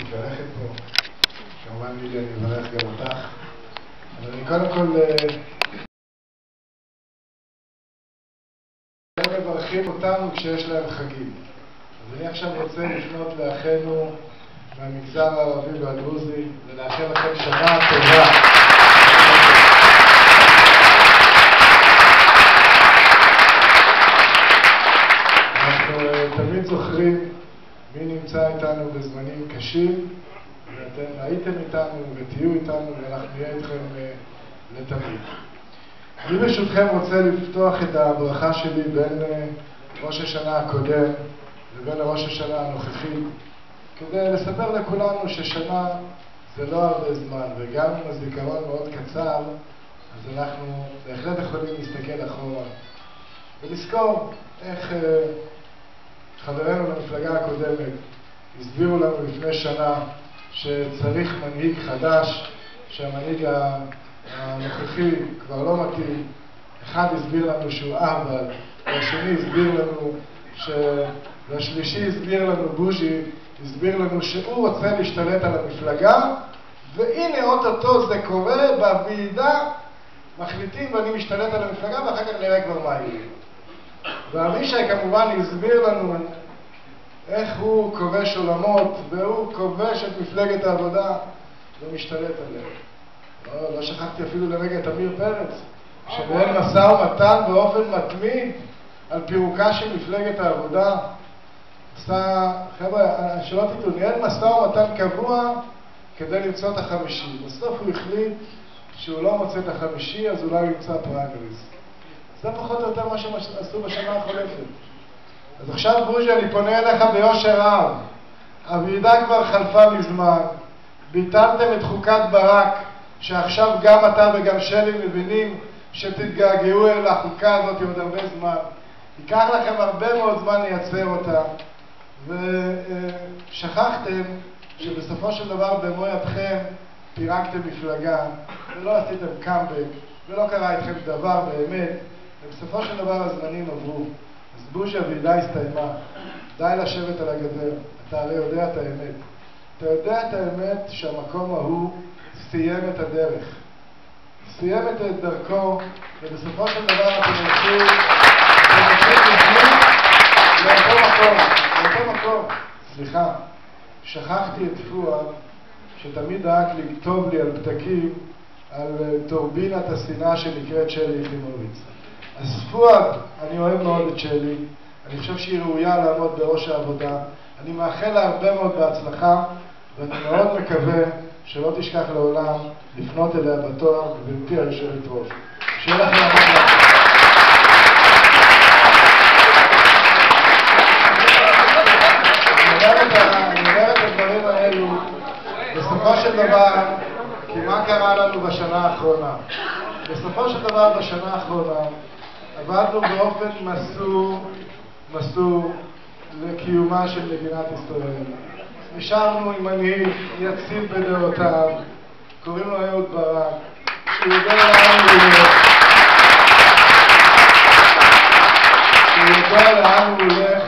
מתברכת פה. כמובן מילי, אני מברך גם אותך. אבל אני קודם כל... הם מברכים אותנו כשיש להם חגים. אז אני עכשיו רוצה לפנות לאחינו מהמגזר הערבי והדרוזי ולאחל לכם שנה טובה. אנחנו תמיד זוכרים מי נמצא איתנו בזמנים קשים, ואתם הייתם איתנו ותהיו איתנו ואנחנו נהיה איתכם לתמיד. אני ברשותכם רוצה לפתוח את הברכה שלי בין ראש השנה הקודם לבין ראש השנה הנוכחי, כדי לספר לכולנו ששנה זה לא הרבה זמן, וגם אם הזיכרון מאוד קצר, אז אנחנו בהחלט יכולים להסתכל אחורה ולזכור איך חברינו למפלגה הקודמת הסבירו לנו לפני שנה שצריך מנהיג חדש, שהמנהיג הנוכחי כבר לא מתאים. אחד הסביר לנו שהוא אהבל, והשני הסביר לנו והשלישי הסביר לנו, בוז'י, הסביר לנו שהוא רוצה להשתלט על המפלגה, והנה אוטוטו זה קורה בוועידה, מחליטים ואני משתלט על המפלגה ואחר כך נראה כבר מה יהיה. ואבישי כמובן הסביר לנו איך הוא כובש עולמות, והוא כובש את מפלגת העבודה ומשתלט עליה. לא שכחתי אפילו לרגע את אמיר פרץ, שניהל משא ומתן באופן מתמיד על פירוקה של מפלגת העבודה. חבר'ה, שלא תדעו, ניהל משא ומתן קבוע כדי למצוא את החמישי. בסוף הוא החליט שהוא לא מוצא את החמישי, אז אולי הוא ימצא פריימריז. זה פחות או יותר מה שעשו בשנה החולפת. אז עכשיו בוז'י, אני פונה אליך ביושר רב. הוועידה כבר חלפה מזמן. ביטלתם את חוקת ברק, שעכשיו גם אתה וגם שלי מבינים שתתגעגעו אל החוקה הזאת עוד הרבה זמן. ייקח לכם הרבה מאוד זמן לייצר אותה. ושכחתם שבסופו של דבר במו ידכם פירקתם מפלגה, ולא עשיתם קאמבק, ולא קרה איתכם דבר באמת, ובסופו של דבר הזמנים עברו. אז בוז'י, הוועידה הסתיימה. די לשבת על הגדר. אתה הרי יודע את האמת. אתה יודע את האמת שהמקום ההוא סיים את הדרך. סיים את דרכו, ובסופו של דבר אתם הולכים לאותו מקום. סליחה, שכחתי את פואד, שתמיד דאג לכתוב לי על פתקים על טורבינת השנאה שנקראת שלי יחימוביץ. אז פואד, אני אוהב מאוד את שלי, אני חושב שהיא ראויה לעמוד בראש העבודה, אני מאחל לה הרבה מאוד בהצלחה, ואני מאוד מקווה שלא תשכח לעולם לפנות אליה בתואר, גברתי היושבת ראש. שיהיה לכם המון להצלחה. אני אומר את הדברים האלו בסופו של דבר, כי מה קרה לנו בשנה האחרונה? בסופו של דבר בשנה האחרונה עבדנו באופן מסור לקיומה של מדינת ישראל. נשארנו עם מנהיג יציב בדעותיו, קוראים לו אהוד ברק, שהוא יודע לאן הוא הולך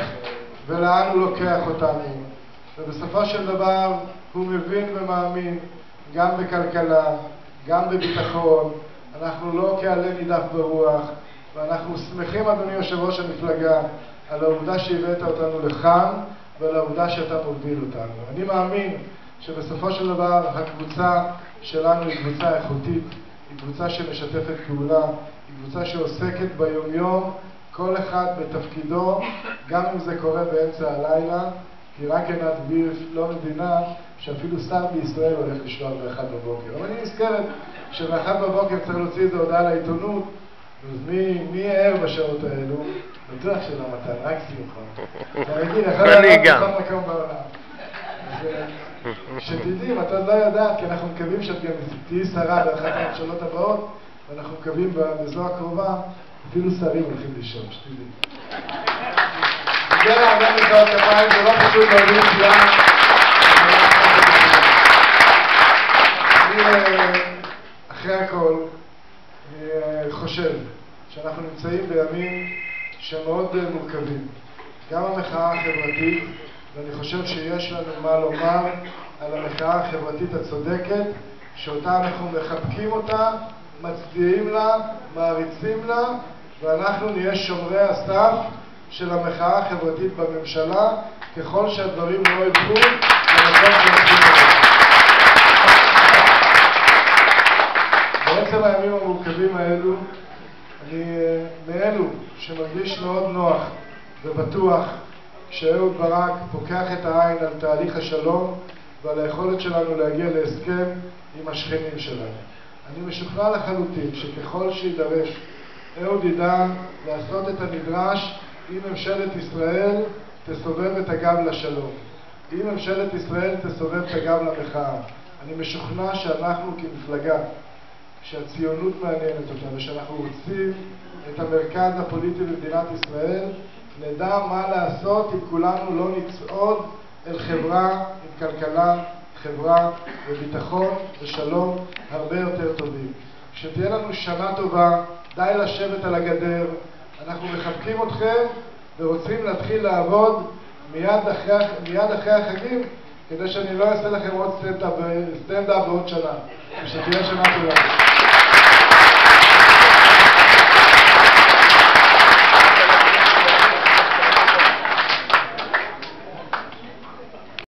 ולאן הוא לוקח אותנו. ובסופו של דבר הוא מבין ומאמין גם בכלכלה, גם בביטחון. אנחנו לא כעלה נידף ברוח, ואנחנו שמחים, אדוני יושב ראש המפלגה, על העובדה שהבאת אותנו לכאן ועל העובדה שאתה מוביל אותנו. אני מאמין שבסופו של דבר הקבוצה שלנו היא קבוצה איכותית, היא קבוצה שמשתפת פעולה, היא קבוצה שעוסקת ביומיום, כל אחד בתפקידו, גם אם זה קורה באמצע הלילה, כי רק עינת בירף לא מבינה שאפילו שר בישראל הולך לשלוח ב-1 בבוקר. אבל אני נזכרת שב-1 בבוקר צריך להוציא איזו הודעה לעיתונות, אז מי ער בשעות האלו? בטוח שלא מתן, רק שמחה. תרגיל, יכול להיות בכל מקום בעולם. אז שתדעי, אם את עוד לא יודעת, כי אנחנו מקווים שאת גם תהיי שרה באחת הממשלות הבאות, ואנחנו מקווים בזו הקרובה, אפילו שרים הולכים לישון, שתדעי. נגיע להרבה מחיאות כפיים, זה לא פשוט להוביל שלנו. אני, אחרי הכל, אני חושב שאנחנו נמצאים בימים שמאוד מורכבים. גם המחאה החברתית, ואני חושב שיש לנו מה לומר על על המחאה החברתית הצודקת, שאותה אנחנו מחבקים אותה, מצדיעים לה, מעריצים לה, ואנחנו נהיה שומרי הסף של המחאה החברתית בממשלה, ככל שהדברים לא ילכו למקום שעושים את זה. בעצם הימים המורכבים האלו, אני מאלו שמרגיש מאוד נוח ובטוח שאהוד ברק פוקח את העין על תהליך השלום ועל היכולת שלנו להגיע להסכם עם השכנים שלנו. אני משוכנע לחלוטין שככל שידרש, אהוד ידע לעשות את הנדרש אם ממשלת ישראל תסובב את הגב לשלום. אם ממשלת ישראל תסובב את הגב למחאה. אני משוכנע שאנחנו כמפלגה, שהציונות מעניינת אותה ושאנחנו רוצים את המרכז הפוליטי במדינת ישראל, נדע מה לעשות אם כולנו לא נצעוד אל חברה עם כלכלה, חברה וביטחון ושלום הרבה יותר טובים. כשתהיה לנו שנה טובה, די לשבת על הגדר, אנחנו מחבקים אתכם ורוצים להתחיל לעבוד מיד אחרי החגים, כדי שאני לא אעשה לכם עוד סטנדאפ בעוד שנה. ושתהיה שנה טובה.